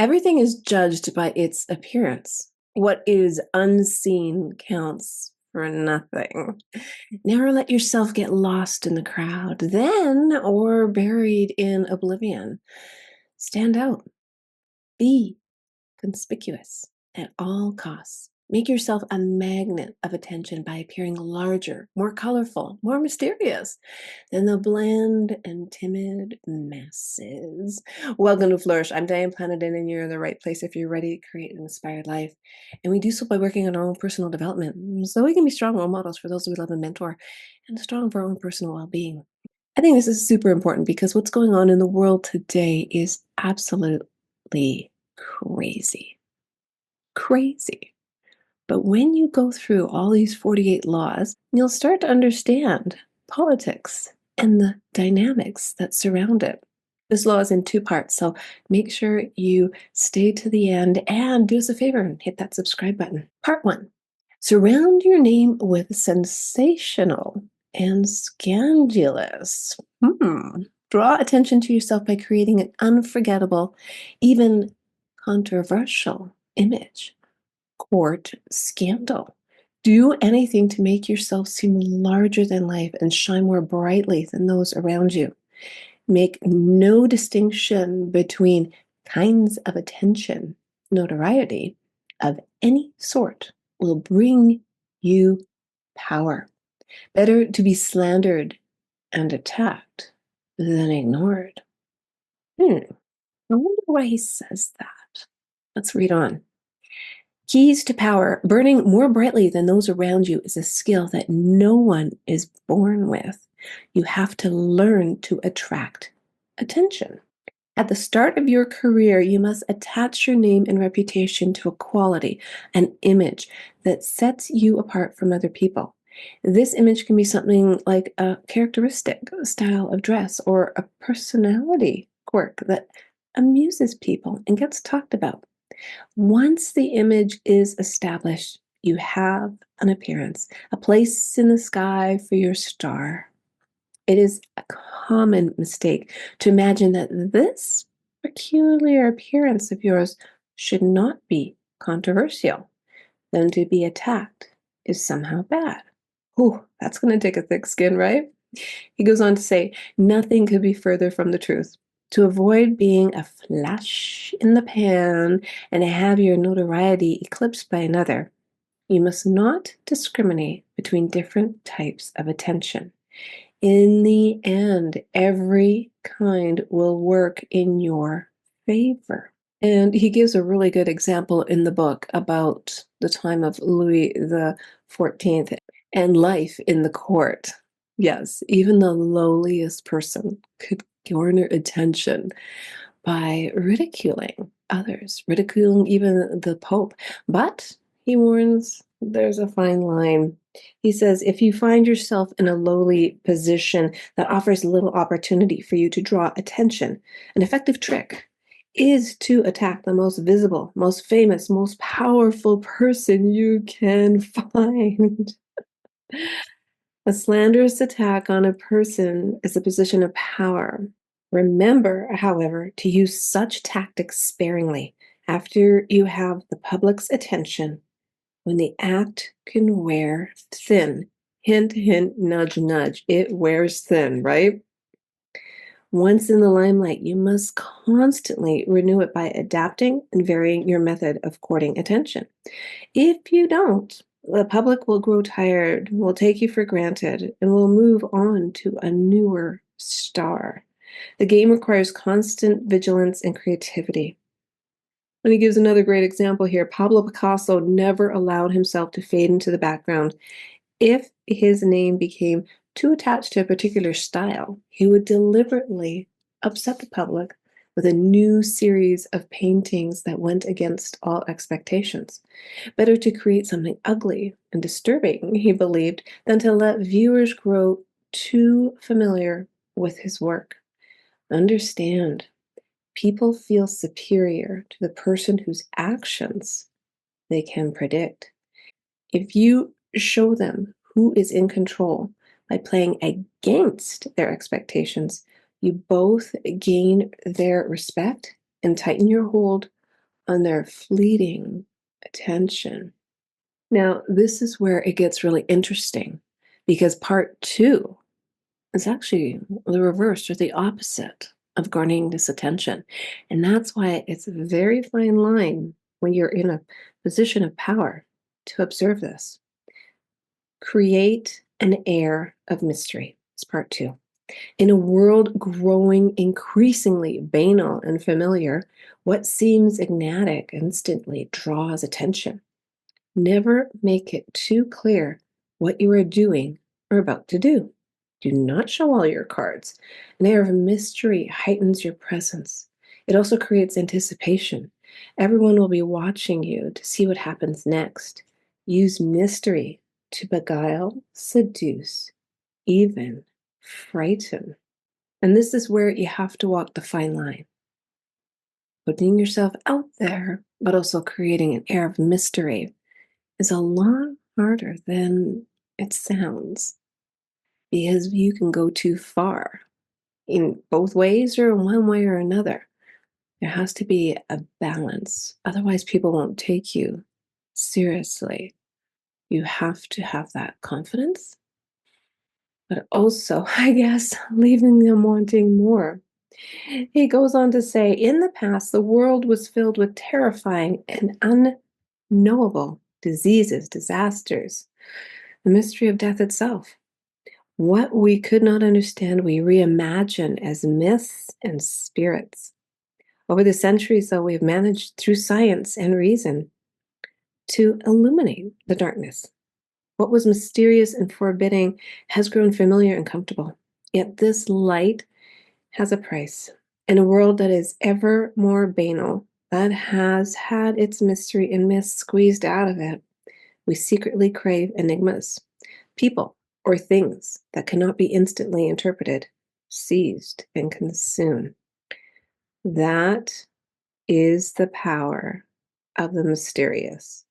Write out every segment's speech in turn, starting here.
Everything is judged by its appearance. What is unseen counts for nothing. Never let yourself get lost in the crowd, then, or buried in oblivion. Stand out. Be conspicuous at all costs. Make yourself a magnet of attention by appearing larger, more colorful, more mysterious than the bland and timid masses. Welcome to Flourish. I'm Diane Planetin, and you're in the right place if you're ready to create an inspired life. And we do so by working on our own personal development so we can be strong role models for those we love and mentor, and strong for our own personal well-being. I think this is super important because what's going on in the world today is absolutely crazy. Crazy. But when you go through all these 48 laws, you'll start to understand politics and the dynamics that surround it. This law is in two parts, so make sure you stay to the end and do us a favor and hit that subscribe button. Part one, surround your name with sensational and scandalous. Draw attention to yourself by creating an unforgettable, even controversial image. Court scandal. Do anything to make yourself seem larger than life and shine more brightly than those around you. Make no distinction between kinds of attention. Notoriety of any sort will bring you power. Better to be slandered and attacked than ignored. I wonder why he says that. Let's read on. Keys to power. Burning more brightly than those around you is a skill that no one is born with. You have to learn to attract attention. At the start of your career, you must attach your name and reputation to a quality, an image that sets you apart from other people. This image can be something like a characteristic, a style of dress, or a personality quirk that amuses people and gets talked about. Once the image is established, you have an appearance, a place in the sky for your star. It is a common mistake to imagine that this peculiar appearance of yours should not be controversial. Then to be attacked is somehow bad. Whew, that's going to take a thick skin, right? He goes on to say, nothing could be further from the truth. To avoid being a flash in the pan and have your notoriety eclipsed by another, you must not discriminate between different types of attention. In the end, every kind will work in your favor. And he gives a really good example in the book about the time of Louis the 14th and life in the court. Yes, even the lowliest person could garner attention by ridiculing others, ridiculing even the Pope. But he warns there's a fine line. He says, if you find yourself in a lowly position that offers little opportunity for you to draw attention, an effective trick is to attack the most visible, most famous, most powerful person you can find. A slanderous attack on a person is a position of power. Remember, however, to use such tactics sparingly after you have the public's attention when the act can wear thin. Hint, hint, nudge, nudge. It wears thin, right? Once in the limelight, you must constantly renew it by adapting and varying your method of courting attention. If you don't, the public will grow tired, will take you for granted, and will move on to a newer star. The game requires constant vigilance and creativity. And he gives another great example here. Pablo Picasso never allowed himself to fade into the background. If his name became too attached to a particular style, he would deliberately upset the public with a new series of paintings that went against all expectations. Better to create something ugly and disturbing, he believed, than to let viewers grow too familiar with his work. Understand, people feel superior to the person whose actions they can predict. If you show them who is in control by playing against their expectations, you both gain their respect and tighten your hold on their fleeting attention. Now, this is where it gets really interesting because part two is actually the reverse or the opposite of garnering this attention. And that's why it's a very fine line when you're in a position of power to observe this. Create an air of mystery is part two. In a world growing increasingly banal and familiar, what seems enigmatic instantly draws attention. Never make it too clear what you are doing or about to do. Do not show all your cards. An air of mystery heightens your presence. It also creates anticipation. Everyone will be watching you to see what happens next. Use mystery to beguile, seduce, even frighten. And this is where you have to walk the fine line. Putting yourself out there, but also creating an air of mystery is a lot harder than it sounds because you can go too far in both ways or one way or another. There has to be a balance. Otherwise, people won't take you seriously. You have to have that confidence, but also, I guess, leaving them wanting more. He goes on to say, in the past, the world was filled with terrifying and unknowable diseases, disasters, the mystery of death itself. What we could not understand, we reimagine as myths and spirits. Over the centuries, though, we've managed through science and reason to illuminate the darkness. What was mysterious and forbidding has grown familiar and comfortable. Yet this light has a price. In a world that is ever more banal, that has had its mystery and myths squeezed out of it, we secretly crave enigmas, people or things that cannot be instantly interpreted, seized, and consumed. That is the power of the mysterious.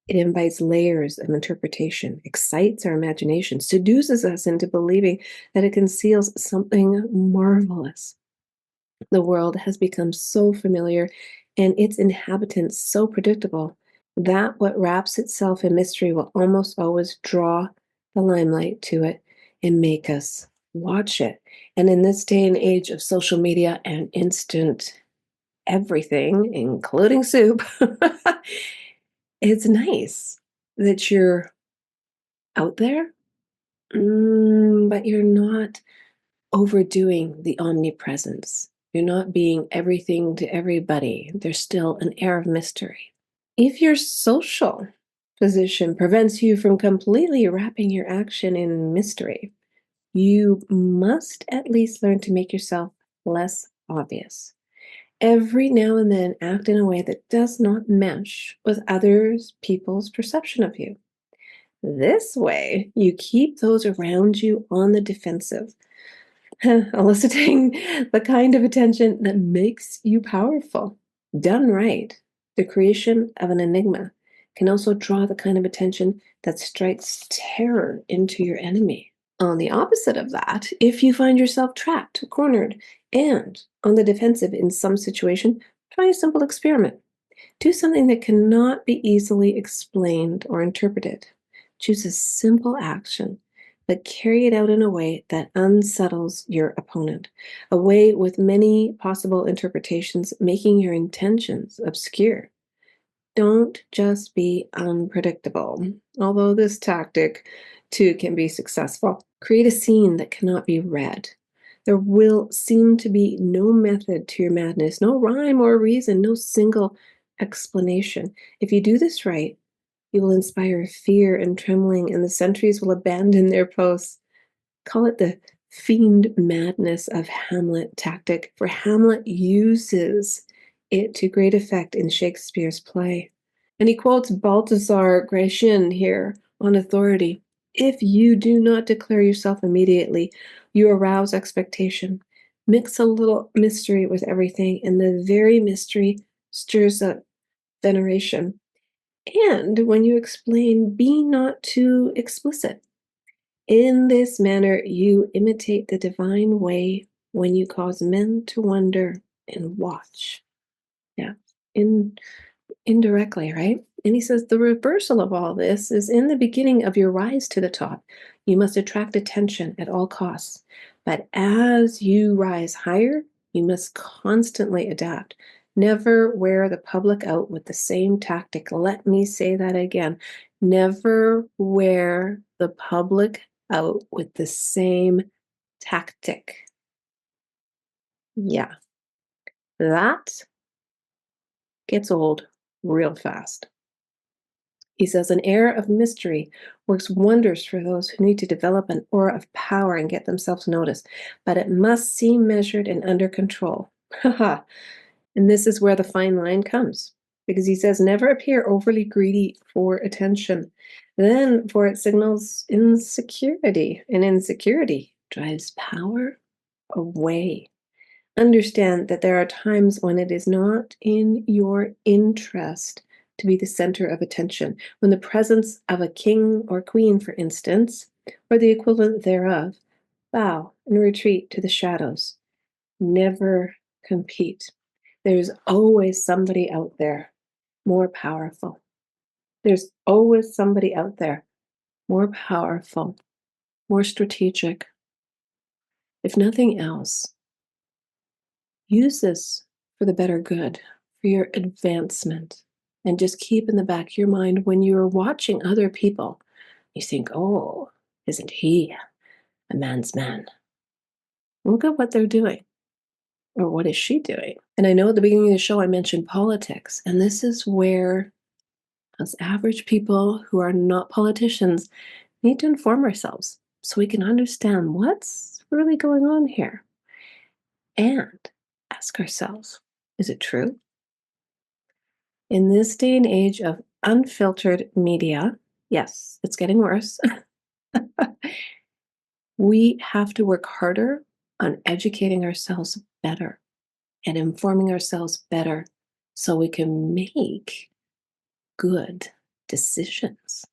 It invites layers of interpretation, excites our imagination, seduces us into believing that it conceals something marvelous. The world has become so familiar and its inhabitants so predictable that what wraps itself in mystery will almost always draw the limelight to it and make us watch it. And in this day and age of social media and instant everything, including soup, it's nice that you're out there, but you're not overdoing the omnipresence. You're not being everything to everybody. There's still an air of mystery. If your social position prevents you from completely wrapping your action in mystery, you must at least learn to make yourself less obvious. Every now and then, act in a way that does not mesh with others' people's perception of you. This way, you keep those around you on the defensive, eliciting the kind of attention that makes you powerful. Done right, the creation of an enigma can also draw the kind of attention that strikes terror into your enemy. On the opposite of that, if you find yourself trapped, cornered, and on the defensive in some situation, try a simple experiment. Do something that cannot be easily explained or interpreted. Choose a simple action, but carry it out in a way that unsettles your opponent, a way with many possible interpretations, making your intentions obscure. Don't just be unpredictable, although this tactic too can be successful. Create a scene that cannot be read. There will seem to be no method to your madness, no rhyme or reason, no single explanation. If you do this right, you will inspire fear and trembling, and the sentries will abandon their posts. Call it the fiend madness of Hamlet tactic, for Hamlet uses it to great effect in Shakespeare's play. And he quotes Balthazar Gracian here on authority. If you do not declare yourself immediately, you arouse expectation. Mix a little mystery with everything, and the very mystery stirs up veneration. And when you explain, be not too explicit. In this manner, you imitate the divine way when you cause men to wonder and watch. Yeah. in indirectly, right? And he says the reversal of all this is in the beginning of your rise to the top. You must attract attention at all costs. But as you rise higher, you must constantly adapt. Never wear the public out with the same tactic. Let me say that again. Never wear the public out with the same tactic. Yeah, that gets old real fast. He says an air of mystery works wonders for those who need to develop an aura of power and get themselves noticed, but it must seem measured and under control. Haha. And this is where the fine line comes, because he says never appear overly greedy for attention. Then, for it signals insecurity, and insecurity drives power away. Understand that there are times when it is not in your interest to be the center of attention. When the presence of a king or queen, for instance, or the equivalent thereof, bow and retreat to the shadows. Never compete. There's always somebody out there more powerful. There's always somebody out there more powerful, more strategic. If nothing else, use this for the better good, for your advancement. And just keep in the back of your mind when you're watching other people, you think, oh, isn't he a man's man? Look at what they're doing. Or what is she doing? And I know at the beginning of the show I mentioned politics. And this is where us average people who are not politicians need to inform ourselves so we can understand what's really going on here. And ask ourselves, is it true? In this day and age of unfiltered media, yes, it's getting worse. We have to work harder on educating ourselves better and informing ourselves better so we can make good decisions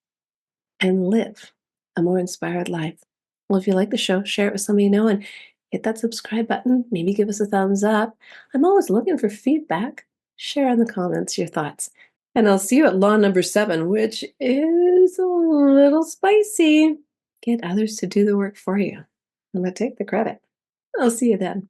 and live a more inspired life. Well, if you like the show, share it with somebody you know and hit that subscribe button. Maybe give us a thumbs up. I'm always looking for feedback. Share in the comments your thoughts. And I'll see you at law number 7, which is a little spicy. Get others to do the work for you, but take the credit. I'll see you then.